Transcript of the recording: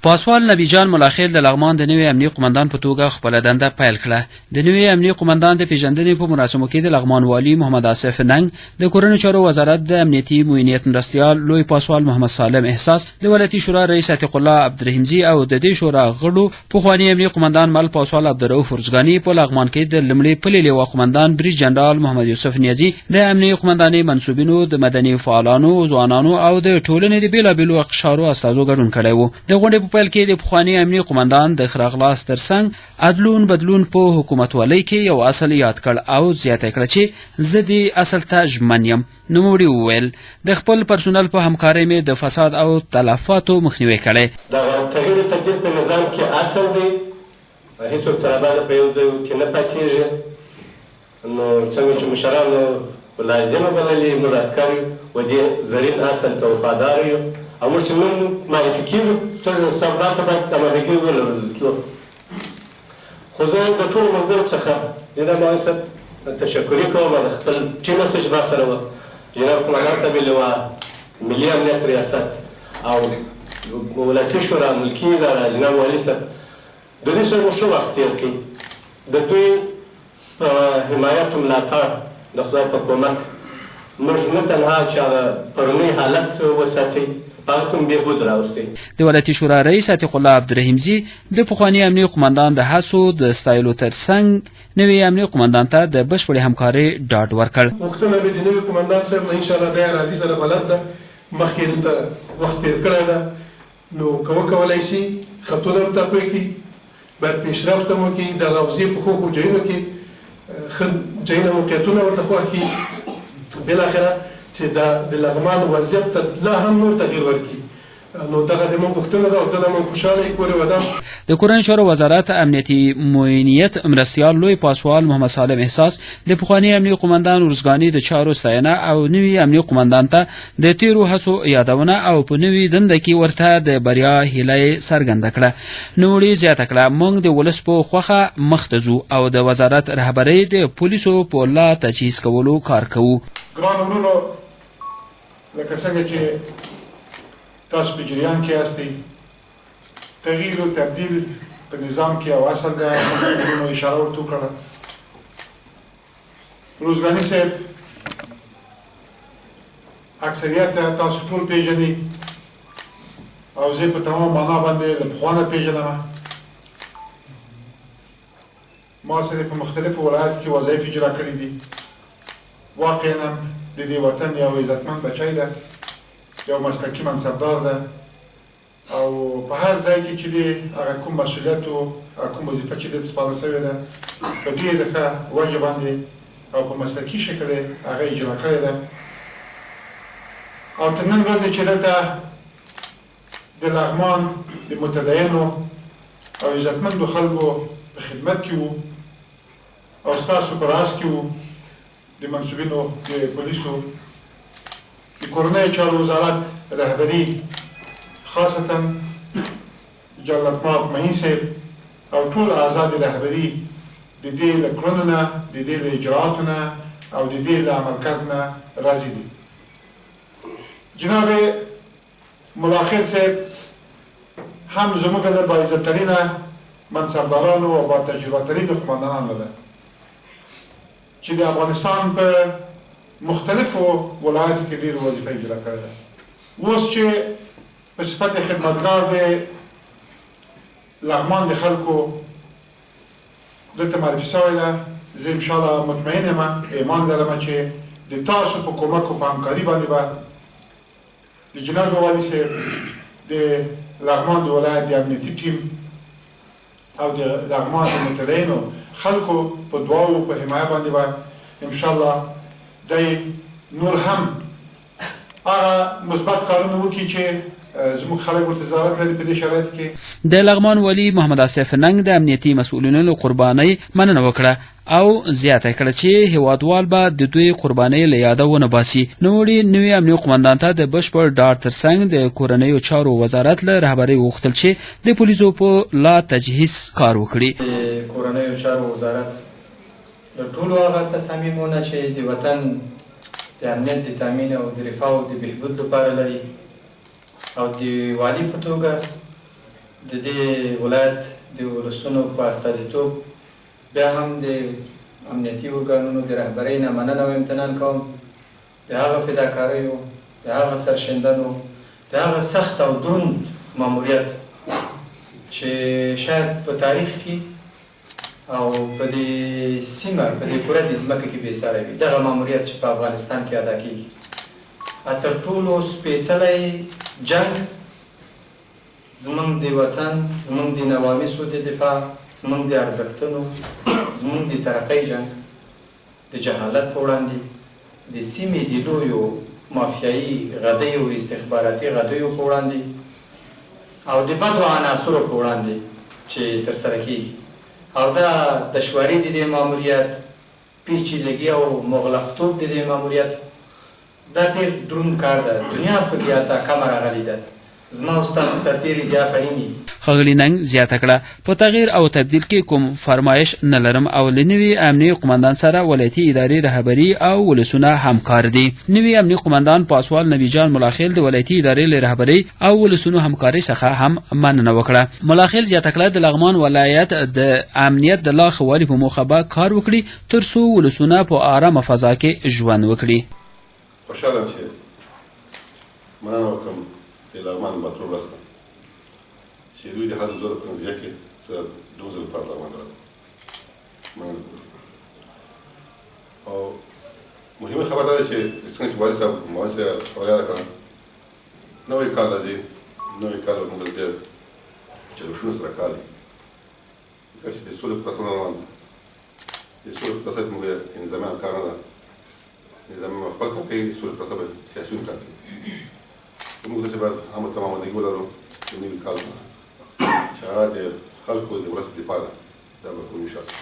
پاسوال نبی جان ملاخیل د لغمان د نوي امنیه قومندان په توګه خپله دنده پیل کړه. د نوي امنیه قومندان د پیژندنې په مراسمو کې د لغمان والي محمد آصف ننګ، د کورنیو چارو وزارت د امنیتي معینیت مرستیال لوی پاسوال محمد سالم احساس، د ولایتي شورا رئیس عتیق الله عبدالرحیمزي او د دې شورا غړو پخواني امنیه قومندان مل پاسوال عبدالرؤف ورزګاني په لغمان کې د لومړي پلي لواء قومندان بریج جنرال محمد یوسف نیازي، د امنیه قومندانۍ منصوبینو، د مدني فعالانو، ځوانانو او د ټولنې د بیلابیلو اقشارو استازو ګډون کړی و. د غونډې په پیل کې د پخواني امنیه قومندان د خراغلاس ترڅنګ عدلون بدلون په حکومتوالۍ کې یو اصل یاد کړ او زیاته کړه چې زه دې اصل ته ژمن یم. نوموړي وویل د خپل پرسونل په همکارۍ مې د فساد او تلفاتو مخنیوی کړی. دغه تغییر تبدیل په نظام کې اصل دی، هېڅوک تر ابده په یو ځای کې نه پاتېږي. نو څنګه چې مشرانو لازمه بللې موږ عسکر یو و دې زرین اصل ته وفادار یو او موږ چې نن معرفي کېږو سبا ته باید امادګي ولرو تلو. خو زه د ټولو ملګرو څخه د دې مناسب تشکري کوم د خپل ټیم څخه چې ما سره وه، جناب قومندان صاحب لواء، ملي امنیت ریاست او ولایتي شورا ملکي اداره جناب والي صاحب، د دوی سره مو ښه وخت تېر کړي. د دوی په حمایت او ملاتړ د خدای په کومک موږ نه تنها چې هغه پرونی حالت وساتئ، هغه کوم بهبود راوستئ. د ولایتي شورا رئیس عتیق الله عبدالرحیمزي د پخواني امنیه قومندان د هڅو د ستایلو ترڅنګ نوي امنیه قومندان ته د بشپړې همکارۍ ډاډ ورکړ. غوښتنه مې د نوي قومندان صاحب نه انشاءالله دی راځي سره بلد ده، مخکې دلته وخت تېر کړی ده، نو که وکولی شي خطونه هم تقویه کړي، باید پیشرفت هم وکړي، د غوزې په ښو ځایونو کې ښه ځایونه موقعیتونه ورته خوښ کړي، بالاخره چې د لغمان وضعیت ته لا هم نور تغییر ورکړي. نو دغه د موږ غوښتنه ده او دغه موږ خوشحاله یو کورې ودان. د کورنیو چارو وزارت امنیتي معینیت مرستیال لوی پاسوال محمد سالم احساس د پخواني امنیه قومندان ورزګاني د چارو ستاینه او نوي امنیه قومندان ته د تیرو هڅو یادونه او په نوي دنده کې ورته د بریا هیله څرګنده کړه. نوموړي زیاته کړه موږ د ولس په خوښه مخ ته ځو او د وزارت رهبرۍ د پولیسو په لا تجهیز کولو کار کوو. ګرانو وروڼو، لکه څنګه چې تاسو په جریان کې یاستئ، تغییر و تبدیل په نظام کې او اصل ده. مخکې اشاره ورته وکړه. روزګاني صاحب اکثریت تاسو ټول پېژنئ او زه په تمام معنا باندې له پخوا نه پېژنم. ما سره په مختلفو ولایاتو کې وظایف اجرا کړي دي. واقعا د دې وطن یو عزتمند بچی ده، یو مسلکي منصبدار ده او په هر ځای کې چې دی هغه کوم مسؤلیت او کوم وظیفه چې دې سپارل شوې ده په ډېره ښه وجه باندې او په مسلکي شکل هغه اجرا کړې ده. او تر نن ورځې چې دلته د لغمان د متدینو او عزتمندو خلکو په خدمت کې وو او ستاسو په راس کې وو د منصوبینو د پولیسو د کورنیو چارو وزارت رهبري، خاصتا جلالت مآب معین صاحب او ټول اعضا د رهبري د دې له کړنو نه، د دې له اجرااتو نه او د دې له عمل کرد نه راضي دي. جناب ملاخیل صاحب هم زموږ د باعزتترینه منصبدارانو او با تجربه ترینو قومندانانو ده چې د افغانستان په مختلفو ولایاتو کې ډېر وظیفه اجرا کړې ده. اوس چې په صفت خدمتګار د لغمان د خلکو دلته معرفي شوی ده، زه انشاءالله مطمئن یم، ایمان لرم چې د تاسو په کومک او په همکاري باندې به د جناب والي صاحب د لغمان د ولایت د امنیتي ټیم او د لغمان د متدینو خلکو په دعاو په حمایه باندې به انشاءالله دی نور هم هغه مثبت کارونه وکړي چې زموږ خلک ورته ضرورت لري په دې شرایطو کې. د لغمان والي محمد آصف ننګ د امنیتي مسؤلینو له قربانۍ مننه وکړه او زیاته کړه چې هیوادوال به د دوی قربانۍ له یاده ونه باسي. نوموړي نوي امنیه قومندان ته د بشپړ ډاډ ترڅنګ د کورنیو چارو وزارت له رهبرۍ وغوښتل چې د پولیسو په لا تجهیز کار وکړي. د کورنیو چارو وزارت د ټولو هغه تصامیمونه چې د وطن د امنیت د تامین او د رفاه او د بهبود لپاره لري او د والي په توګه د دې ولایت د ولسونو په استازیتوب بیا هم د امنیتي ارګانونو د رهبرۍ نه مننه او امتنان کوم د هغه فداکاریو، د هغه سرښندنو، د هغه سخت او دروند ماموریت چې شاید په تاریخ کې او په دې سیمه په دې پوره دې ځمکه کې بېساری وي. دغه ماموریت چې په افغانستان کې ادا کېږي تر ټولو سپېڅلی جنګ زمونږ د وطن، زمونږ د نواميسو د دفاع، زمونږ د ارزښتونو، زمونږ د ترقۍ جنګ د جهالت په وړاندې، د سیمې د لویو مافیایي غدیو استخباراتي غدیو په وړاندې او د بدو عناصرو په وړاندې چې ترسره کېږي. او دا دشواري د دې ماموریت، پیچیدګي او مغلقتوب د دې ماموریت دا ډېر دروند کار ده. دنیا پکې اته کمه راغلې ده. زما او ستا سرتېري دي آفرین دي. ښاغلي ننګ زیاته کړه په تغییر او تبدیل کې کوم فرمایش نه لرم او له نوي امنیي قمندان سره ولایتي ادارې رهبري او ولسونه همکار دي. نوي امنیي قمندان پاسوال نبی جان ملاخیل د ولایتي ادارې له رهبري او ولسونو همکاري څخه هم مننه وکړه. ملاخیل زیاته کړه د لغمان ولایت د امنیت د لا ښه والي په موخه به کار وکړي تر څو ولسونه په آرامه فضا کې ژوند وکړي. خوشحاله یم چې مننه وکړم د لغمان باترو ورځ ده چې دوی د هر 2015 کې سره 2 ځله پر لغمان راځي. مننه او مهمه خبره ده چې څنګه چې والي صاحب مهندس اوریا کړه نوې کال راځي، نوې کال موږ ډېر جلوشونو سره کال دی چې د سولې پروسه روان ده. د سولې پروسه موږ نظامي کار نه ده، نظام خپل کار کوي، د سولې پروسه به سیاسیون کار کوي. موږ داسې باید هم تمامدګي ولرو د نوي کال سره چې هغه د خلکو د ولس دفاع ده. دا به کوو انشاءالله.